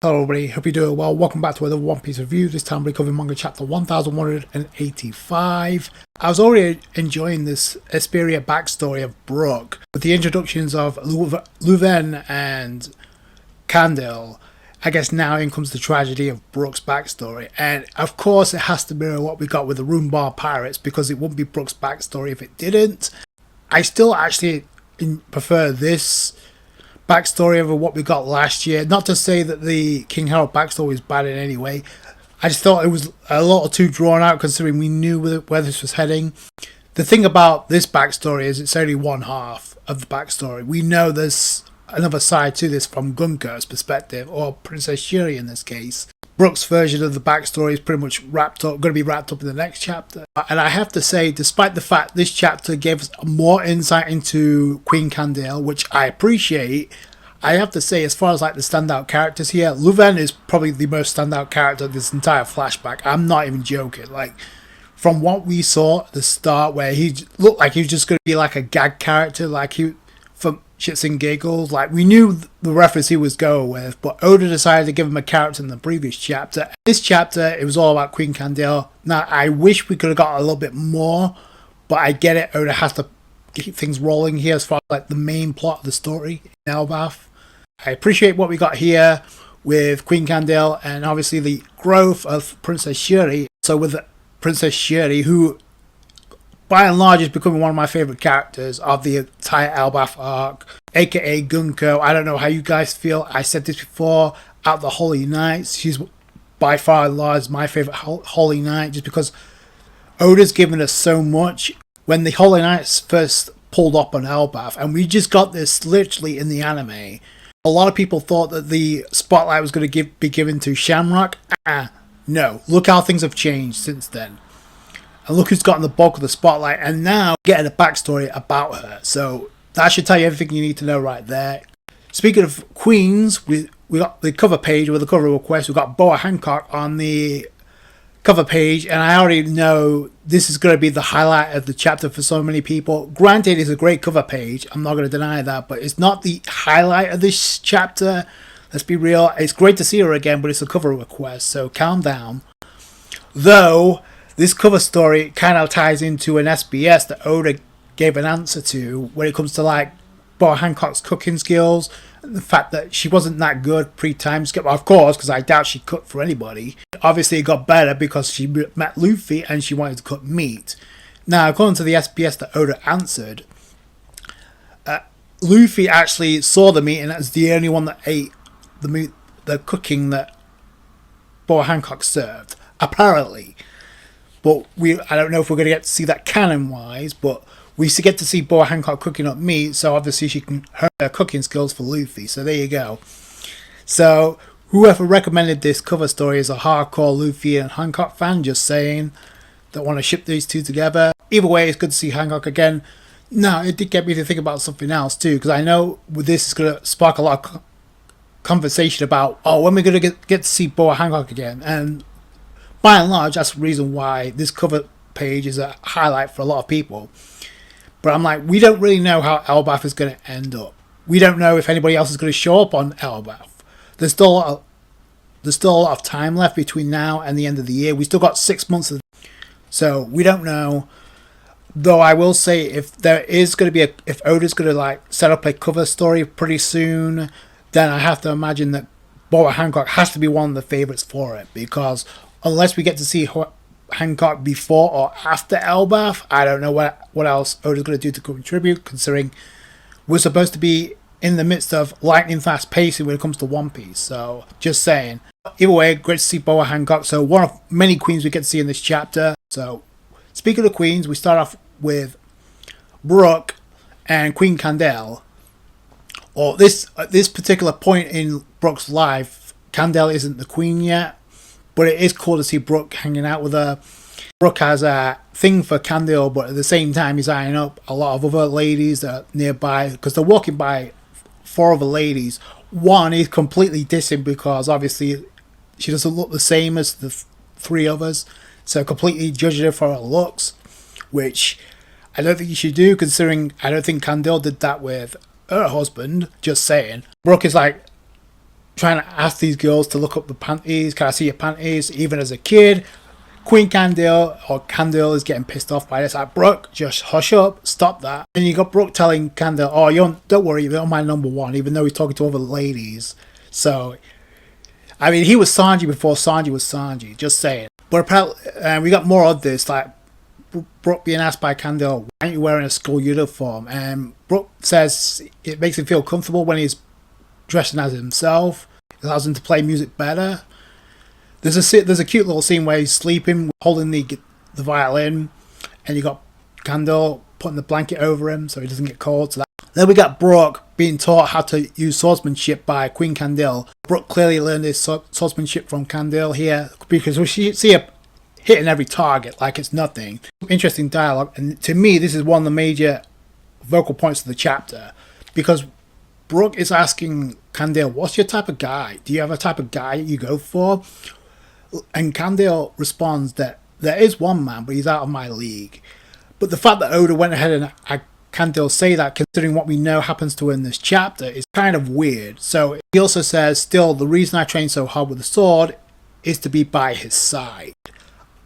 Hello everybody, hope you're doing well. Welcome back to another One Piece review. This time we're covering manga chapter 1185. I was already enjoying this Esperia backstory of Brook, with the introductions of Luvwen and Candelle. I guess now in comes the tragedy of Brook's backstory, and of course it has to mirror what we got with the Roombar Pirates, because it wouldn't be Brook's backstory if it didn't. I still actually prefer this backstory over what we got last year. Not to say that the King Harold backstory was bad in any way. I just thought it was a little too drawn out considering we knew where this was heading. The thing about this backstory is it's only one half of the backstory. We know there's another side to this from Gunko's perspective, or Princess Shuri in this case. Brook's version of the backstory is pretty much going to be wrapped up in the next chapter. And I have to say, despite the fact this chapter gave us more insight into Queen Candelle, which I appreciate, I have to say, as far as like the standout characters here, Luvwen is probably the most standout character of this entire flashback. I'm not even joking. Like, from what we saw at the start, where he looked like he was just going to be like a gag character, like he from shits and giggles. Like, we knew the reference he was going with, but Oda decided to give him a character in the previous chapter. This chapter, it was all about Queen Candelle. Now, I wish we could have got a little bit more, but I get it. Oda has to keep things rolling here as far as like the main plot of the story in Elbaf. I appreciate what we got here with Queen Candelle and obviously the growth of Princess Shuri. So with Princess Shuri, who by and large is becoming one of my favourite characters of the entire Elbaf arc, aka Gunko. I don't know how you guys feel. I said this before, out the Holy Knights, she's by far and large my favourite Holy Knight, just because Oda's given us so much. When the Holy Knights first pulled up on Elbaf, and we just got this literally in the anime, a lot of people thought that the spotlight was going to be given to Shamrock. No. Look how things have changed since then. And look who's gotten the bulk of the spotlight, and now getting a backstory about her. So that should tell you everything you need to know right there. Speaking of queens, we got the cover page with the cover request. We got Boa Hancock on the cover page, and I already know this is going to be the highlight of the chapter for so many people. Granted, it's a great cover page, I'm not going to deny that, but it's not the highlight of this chapter. Let's be real, it's great to see her again, but it's a cover request, so calm down. Though this cover story kind of ties into an SBS that Oda gave an answer to when it comes to like Boa Hancock's cooking skills, and the fact that she wasn't that good pre-time skip, of course, because I doubt she cooked for anybody. Obviously it got better because she met Luffy and she wanted to cook meat. Now, according to the SBS that Oda answered, Luffy actually saw the meat and that's the only one that ate the meat, the cooking that Boa Hancock served, apparently. But I don't know if we're going to get to see that canon-wise, but we get to see Boa Hancock cooking up meat, so obviously she can hone her cooking skills for Luffy. So there you go. So whoever recommended this cover story is a hardcore Luffy and Hancock fan, just saying, that want to ship these two together. Either way, it's good to see Hancock again. Now, it did get me to think about something else too, because I know with this is going to spark a lot of conversation about, oh, when we're going to get to see Boa Hancock again. And by and large, that's the reason why this cover page is a highlight for a lot of people. But I'm like, we don't really know how Elbaf is going to end up. We don't know if anybody else is going to show up on Elbaf. There's still a lot of time left between now and the end of the year. We still got 6 months so we don't know. Though I will say, if there is going to be if Oda's going to like set up a cover story pretty soon, then I have to imagine that Boa Hancock has to be one of the favorites for it, because unless we get to see Hancock before or after Elbaf, I don't know what else Oda's going to do to contribute, considering we're supposed to be in the midst of lightning fast pacing when it comes to One Piece. So just saying. Either way, great to see Boa Hancock. So one of many queens we get to see in this chapter. So speaking of queens, we start off with Brook and Queen Candelle. Or at this particular point in Brook's life, Candelle isn't the queen yet, but it is cool to see Brook hanging out with her. Brook has a thing for Candelle, but at the same time he's eyeing up a lot of other ladies that are nearby, because they're walking by 4 other ladies. One is completely dissing because obviously she doesn't look the same as the 3 others, so completely judging her for her looks, which I don't think you should do, considering I don't think Candelle did that with her husband. Just saying. Brook is like, trying to ask these girls to look up the panties. Can I see your panties? Even as a kid, Queen Candelle is getting pissed off by this. Like, Brooke, just hush up, stop that. And you got Brooke telling Candelle, oh, don't worry, you're my number one, even though he's talking to other ladies. So, I mean, he was Sanji before Sanji was Sanji, just saying. But apparently, we got more of this, like Brooke being asked by Candelle, why aren't you wearing a school uniform? And Brooke says it makes him feel comfortable when he's dressing as himself. It allows him to play music better. There's a cute little scene where he's sleeping, holding the violin, and you got Candelle putting the blanket over him so he doesn't get cold. So then we got Brooke being taught how to use swordsmanship by Queen Candelle. Brooke clearly learned his swordsmanship from Candelle here, because we see her hitting every target like it's nothing. Interesting dialogue, and to me this is one of the major vocal points of the chapter, because Brooke is asking Candelle, what's your type of guy? Do you have a type of guy you go for? And Candelle responds that there is one man, but he's out of my league. But the fact that Oda went ahead and had Candelle say that, considering what we know happens to her in this chapter, is kind of weird. So he also says, still, the reason I train so hard with the sword is to be by his side.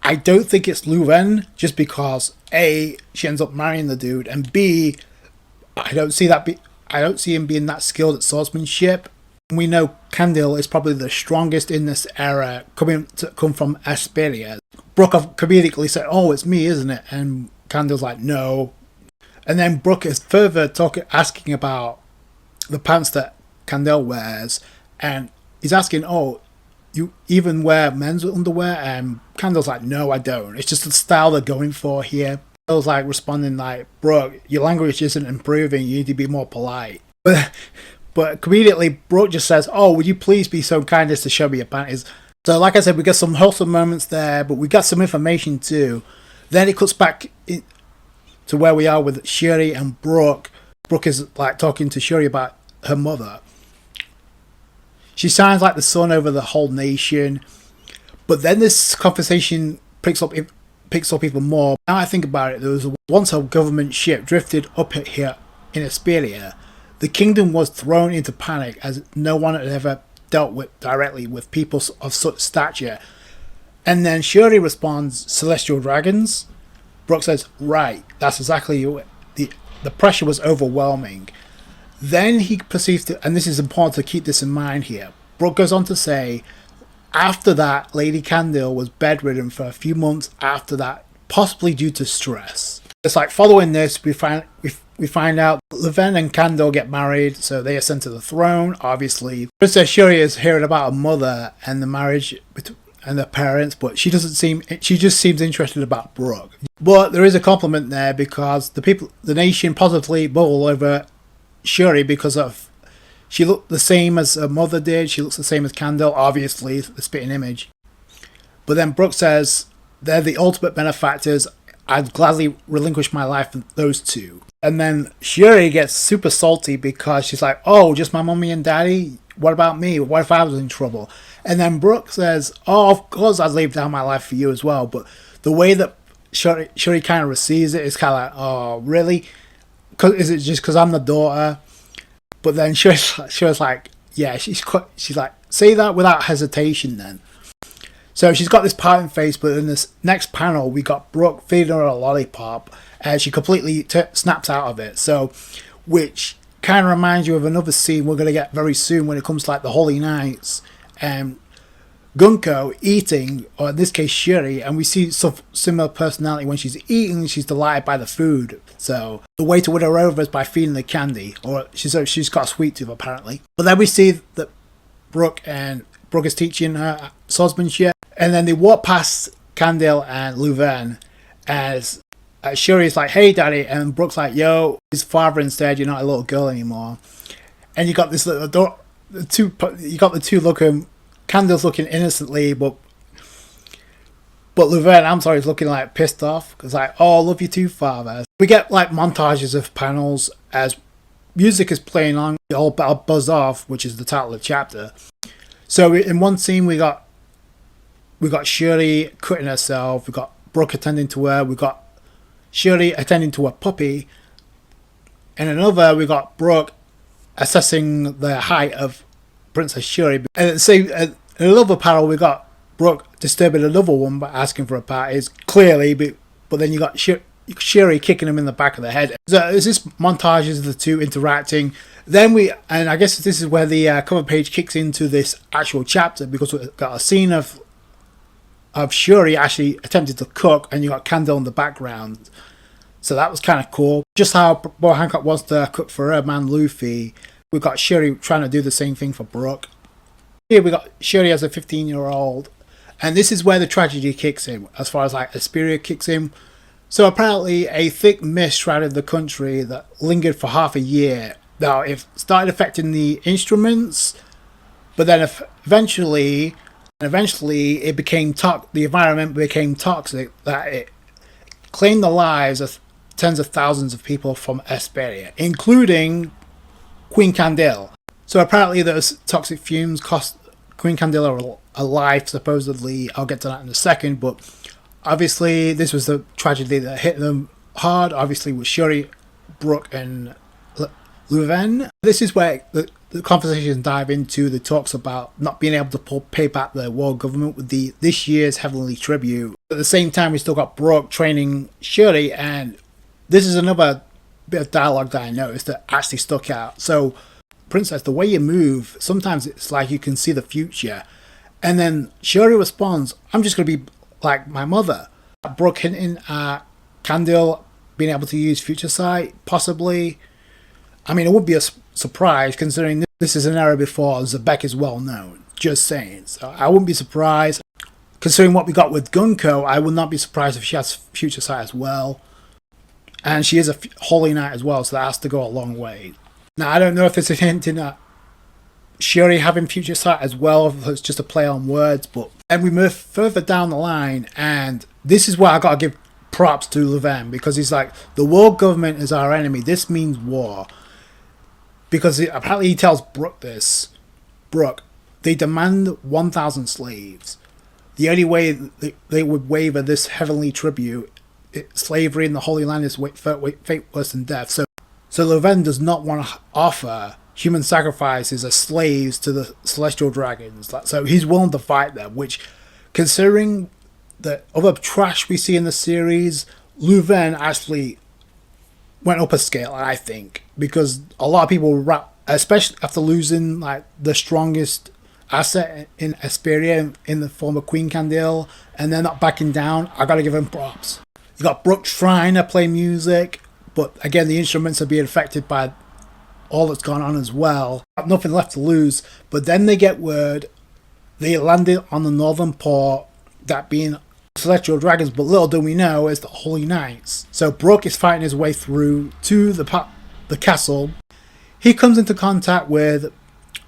I don't think it's Luvwen, just because A, she ends up marrying the dude, and B, I don't see him being that skilled at swordsmanship. We know Candelle is probably the strongest in this era, come from Esperia. Brooke comedically said, oh, it's me, isn't it? And Candelle's like, no. And then Brooke is further asking about the pants that Candelle wears, and he's asking, oh, you even wear men's underwear? And Candelle's like, no, I don't. It's just the style they're going for here. Candelle's like responding like, Brooke, your language isn't improving, you need to be more polite. But immediately Brooke just says, oh, would you please be so kind as to show me your panties? So like I said, we got some wholesome moments there, but we got some information too. Then it cuts back to where we are with Shuri and Brooke. Brooke is like talking to Shuri about her mother. She sounds like the sun over the whole nation. But then this conversation picks up even more. Now I think about it, there was once a government ship drifted up here in Esperia. The kingdom was thrown into panic as no one had ever dealt with directly with people of such stature. And then Shuri responds, celestial dragons? Brooke says, right, that's exactly it. The pressure was overwhelming. Then he proceeds to, and this is important to keep this in mind here, Brooke goes on to say, after that, Lady Candelle was bedridden for a few months after that, possibly due to stress. It's like following this, we find out Luvwen and Candelle get married, so they ascend to the throne, obviously. Princess Shuri is hearing about her mother and the marriage and her parents, but she just seems interested about Brooke. But there is a compliment there, because the nation positively bubble over Shuri because of she looked the same as her mother did, she looks the same as Candelle, obviously, the spitting image. But then Brooke says, they're the ultimate benefactors, I'd gladly relinquish my life for those two. And then Shuri gets super salty because she's like, oh, just my mommy and daddy? What about me? What if I was in trouble? And then Brooke says, oh, of course I'd lay down my life for you as well. But the way that Shuri kind of receives it is kind of like, oh, really? Is it just because I'm the daughter? But then Shuri's like, yeah, she's like, say that without hesitation then. So she's got this pouting face, but in this next panel, we got Brooke feeding her a lollipop, and she completely snaps out of it. So, which kind of reminds you of another scene we're going to get very soon when it comes to like the Holy Knights, and Gunko eating, or in this case Shuri, and we see some similar personality when she's eating. She's delighted by the food. So the way to win her over is by feeding the candy, or she's got a sweet tooth apparently. But then we see that Brooke is teaching her swordsmanship. And then they walk past Candelle and Luvwen as Shuri's like, hey daddy, and Brooke's like, yo, his father instead, you're not a little girl anymore. And you got this little the two looking, Candelle's looking innocently, but Luvwen, I'm sorry, is looking like pissed off, because like, oh, I love you too, father. We get like montages of panels as music is playing on, the whole buzz off, which is the title of the chapter. So in one scene we got Shuri cutting herself, we got Brooke attending to her, we got Shuri attending to her puppy, and another we got Brooke assessing the height of Princess Shuri. And at the same, in another panel, we got Brooke disturbing another one by asking for a pat. Is clearly, but then you got Shuri kicking him in the back of the head. So there's this montages of the two interacting. Then and I guess this is where the cover page kicks into this actual chapter, because we've got a scene of Shuri actually attempting to cook, and you got Candelle in the background. So that was kind of cool. Just how Boa Hancock wants to cook for her man Luffy, we've got Shuri trying to do the same thing for Brooke. Here we got Shuri as a 15-year-old, and this is where the tragedy kicks in, as far as like Esperia kicks in. So apparently a thick mist shrouded the country that lingered for half a year. Now it started affecting the instruments, but then eventually it became the environment became toxic, that it claimed the lives of tens of thousands of people from Esperia, including Queen Candelle. So apparently those toxic fumes cost Queen Candelle a life, supposedly. I'll get to that in a second, but obviously this was the tragedy that hit them hard, obviously, with Shuri, Brooke and Luvwen. This is where the conversations dive into the talks about not being able to pay back the world government with this year's heavenly tribute. At the same time, we still got Brooke training Shuri, and this is another bit of dialogue that I noticed that actually stuck out. So, Princess, the way you move, sometimes it's like you can see the future. And then Shuri responds, I'm just going to be like my mother. Brooke hinting at Candelle being able to use future sight, possibly. I mean, it would be a surprise, considering this is an era before Zebek is well known. Just saying. So I wouldn't be surprised. Considering what we got with Gunko, I would not be surprised if she has future sight as well. And she is a Holy Knight as well, so that has to go a long way. Now, I don't know if it's a hint in Shuri having future sight as well, if it's just a play on words, but... And we move further down the line, and this is where I gotta give props to Luvwen, because he's like, the world government is our enemy, this means war. Because apparently he tells Brooke this. Brooke, they demand 1,000 slaves. The only way they would waiver this heavenly tribute, slavery in the Holy Land is fate worse than death. So Luvwen does not want to offer human sacrifices as slaves to the celestial dragons. So he's willing to fight them, which, considering the other trash we see in the series, Luvwen actually went up a scale, I think, because a lot of people, especially after losing like the strongest asset in Esperia in the form of Queen Candelle, and they're not backing down, I gotta give him props. You got Brooke trying to play music, but again, the instruments are being affected by all that's gone on as well. Nothing left to lose, but then they get word they landed on the northern port, that being celestial dragons, but little do we know is the Holy Knights. So Brooke is fighting his way through to the castle. He comes into contact with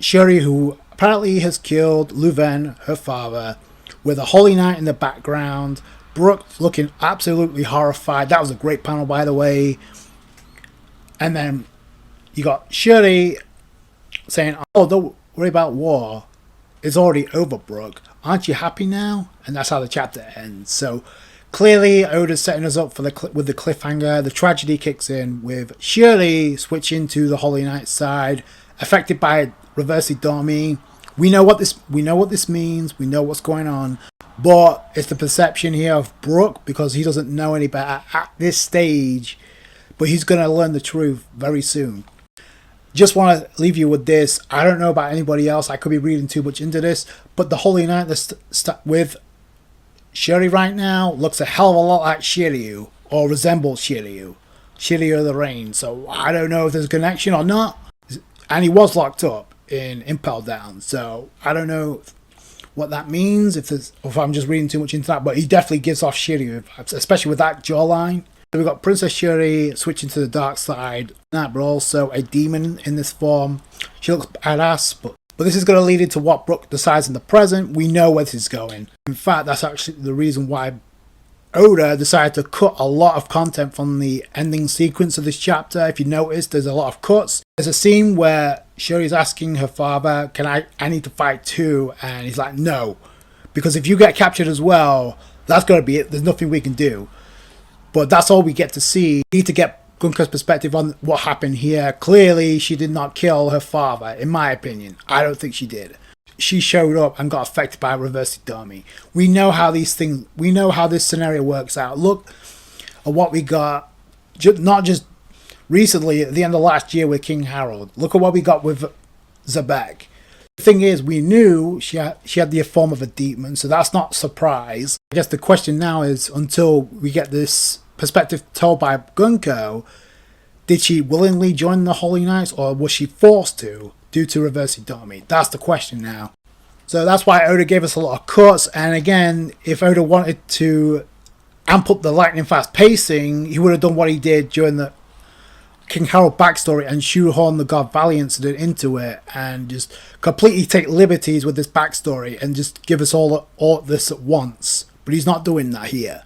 Shuri, who apparently has killed Luvwen, her father, with a Holy Knight in the background. Brooke looking absolutely horrified. That was a great panel, by the way. And then you got Shuri saying, oh, don't worry about war. It's already over, Brooke. Aren't you happy now? And that's how the chapter ends. So clearly Oda's setting us up for with the cliffhanger. The tragedy kicks in with Shuri switching to the Holy Knight side, affected by reverse Idomi. We know what this means. We know what's going on. But it's the perception here of Brooke, because he doesn't know any better at this stage. But he's going to learn the truth very soon. Just want to leave you with this. I don't know about anybody else. I could be reading too much into this. But the Holy Knight that's with Shuri right now looks a hell of a lot like Shiryu, or resembles Shiryu. Shiryu of the Rain. So I don't know if there's a connection or not. And he was locked up in Impel Down. So I don't know what that means, if I'm just reading too much into that. But he definitely gives off Shiryu, especially with that jawline. So we've got Princess Shuri switching to the dark side, but also a demon in this form. She looks badass, but this is going to lead into what Brooke decides in the present. We know where this is going. In fact, that's actually the reason why Oda decided to cut a lot of content from the ending sequence of this chapter. If you notice, there's a lot of cuts. There's a scene where Shuri's asking her father, I need to fight too? And he's like, no. Because if you get captured as well, that's going to be it. There's nothing we can do. But that's all we get to see. We need to get Gunko's perspective on what happened here. Clearly, she did not kill her father, in my opinion. I don't think she did. She showed up and got affected by reverse Domi. We know how this scenario works out. Look at what we got, not just recently at the end of last year with King Harold. Look at what we got with Zabek. The thing is, we knew she had the form of a demon, so that's not a surprise. I guess the question now is, until we get this perspective told by Gunko, did she willingly join the Holy Knights, or was she forced to due to reverse Domi? That's the question now. So that's why Oda gave us a lot of cuts, and again, if Oda wanted to amp up the lightning fast pacing, he would have done what he did during the King Harold backstory and shoehorn the God Valley incident into it and just completely take liberties with this backstory and just give us all this at once. But he's not doing that here.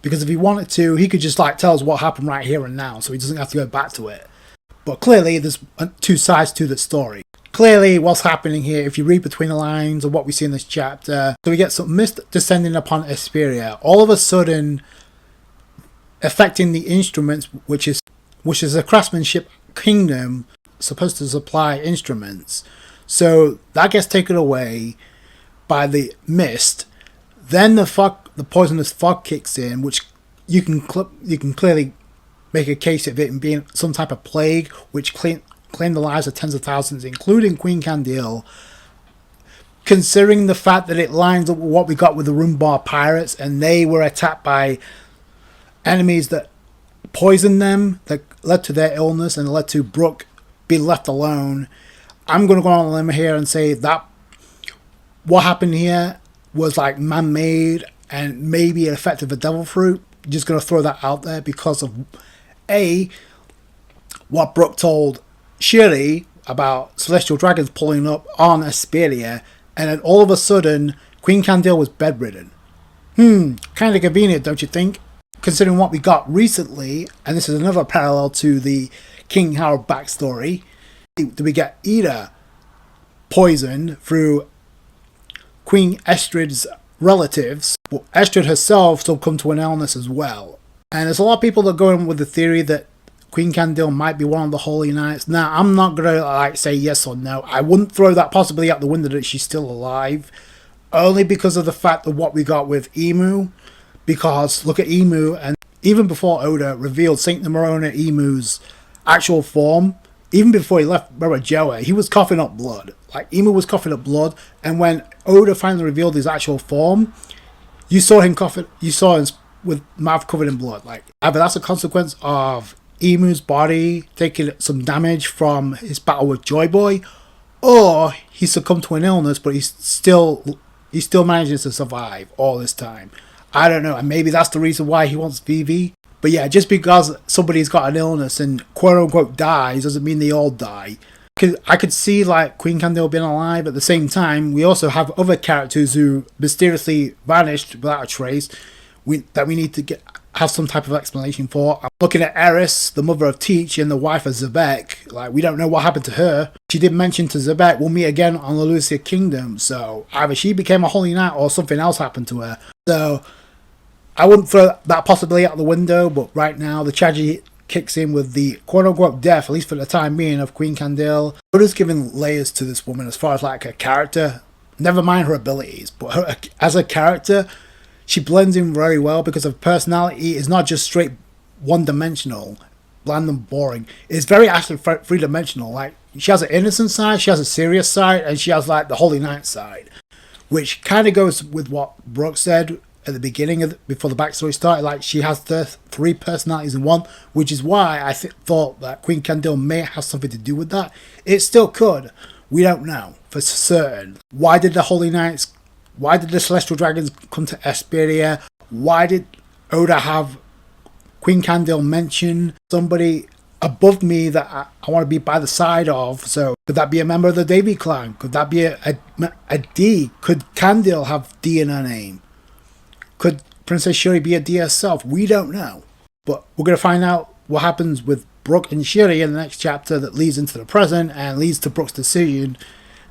Because if he wanted to, he could just tell us what happened right here and now, so he doesn't have to go back to it. But clearly there's two sides to the story. Clearly what's happening here, if you read between the lines of what we see in this chapter, so we get some mist descending upon Esperia, all of a sudden affecting the instruments, which is a craftsmanship kingdom supposed to supply instruments. So that gets taken away by the mist. Then the poisonous fog kicks in, which you can clearly make a case of it being some type of plague, which claimed the lives of tens of thousands, including Queen Candelle. Considering the fact that it lines up with what we got with the Rumbar pirates, and they were attacked by enemies that poisoned them, that led to their illness and led to Brooke being left alone. I'm going to go on a limb here and say that what happened here was man-made and maybe an effect of a devil fruit. Just going to throw that out there because of what Brooke told Shirley about celestial dragons pulling up on Esperia, and then all of a sudden Queen Candelle was bedridden. Kind of convenient, don't you think? Considering what we got recently, and this is another parallel to the King Harold backstory, do we get Ida poisoned through Queen Estrid's relatives, but Estrid herself succumbed to an illness as well. And there's a lot of people that go in with the theory that Queen Candelle might be one of the Holy Knights. Now, I'm not going to say yes or no. I wouldn't throw that possibly out the window that she's still alive, only because of the fact of what we got with Emu. Because look at Emu, and even before Oda revealed Saint Nemorona Emu's actual form, even before he left Marajoa, he was coughing up blood. Emu was coughing up blood, and when Oda finally revealed his actual form, you saw him coughing. You saw him with mouth covered in blood. Either that's a consequence of Emu's body taking some damage from his battle with Joy Boy, or he succumbed to an illness, but he still manages to survive all this time. I don't know, and maybe that's the reason why he wants Vivi. But yeah, just because somebody's got an illness and quote-unquote dies doesn't mean they all die. I could see Queen Candelle being alive. At the same time, we also have other characters who mysteriously vanished without a trace that we need to have some type of explanation for. I'm looking at Eris, the mother of Teach and the wife of Zabek. We don't know what happened to her. She did mention to Zabek, we'll meet again on the Lucia Kingdom. So either she became a Holy Knight or something else happened to her. So I wouldn't throw that possibility out the window, but right now the tragedy kicks in with the quote-unquote death, at least for the time being, of Queen Candelle. Oda's giving layers to this woman as far as her character. Never mind her abilities, but as a character, she blends in very well because her personality is not just straight one-dimensional, bland and boring. It's very actually three-dimensional. She has an innocent side, she has a serious side, and she has the Holy Knight side, which kind of goes with what Brooke said at the beginning before the backstory started. She has the three personalities in one, which is why I thought that Queen Candelle may have something to do with that. It still could. We don't know for certain. Why did the Celestial Dragons come to Esperia? Why did Oda have Queen Candelle mention somebody above me that I want to be by the side of? So could that be a member of the Davy clan? Could that be a D? Could Candelle have D in her name? Could Princess Shuri be a D herself? We don't know. But we're going to find out what happens with Brooke and Shuri in the next chapter that leads into the present and leads to Brooke's decision.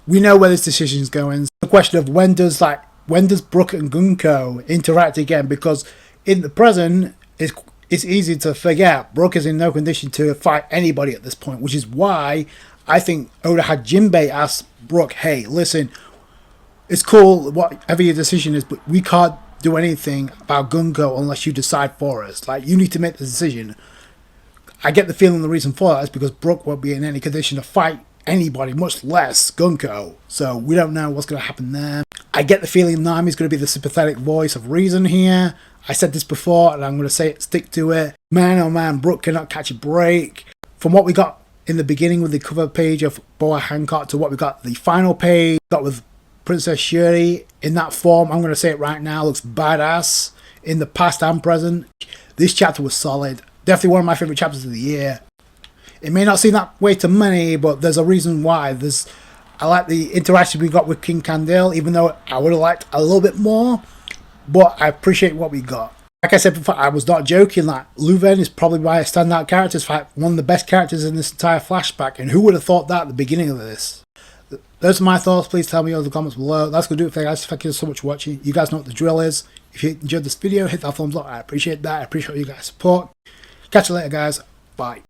We know where this decision is going. The question of when does Brooke and Gunko interact again? Because in the present, it's easy to forget Brooke is in no condition to fight anybody at this point, which is why I think Oda had Jinbei ask Brooke, hey, listen, it's cool, whatever your decision is, but we can't do anything about Gunko unless you decide for us. Like, you need to make the decision. I get the feeling the reason for that is because Brooke won't be in any condition to fight anybody, much less Gunko. So we don't know what's going to happen there. I get the feeling Nami's going to be the sympathetic voice of reason here. I said this before, and I'm going to say it, stick to it. Man, oh man, Brooke cannot catch a break. From what we got in the beginning with the cover page of Boa Hancock to what we got the final page, got with Princess Shuri in that form, I'm going to say it right now, looks badass in the past and present. This chapter was solid. Definitely one of my favourite chapters of the year. It may not seem that way to many, but there's a reason why. I like the interaction we got with King Candelle, even though I would have liked a little bit more, but I appreciate what we got. Like I said before, I was not joking. Like, Luvwen is probably my standout character. In fact, one of the best characters in this entire flashback, and who would have thought that at the beginning of this? Those are my thoughts. Please tell me in the comments below. That's going to do it for you guys. Thank you so much for watching. You guys know what the drill is. If you enjoyed this video, hit that thumbs up. I appreciate that. I appreciate you guys' support. Catch you later, guys. Bye.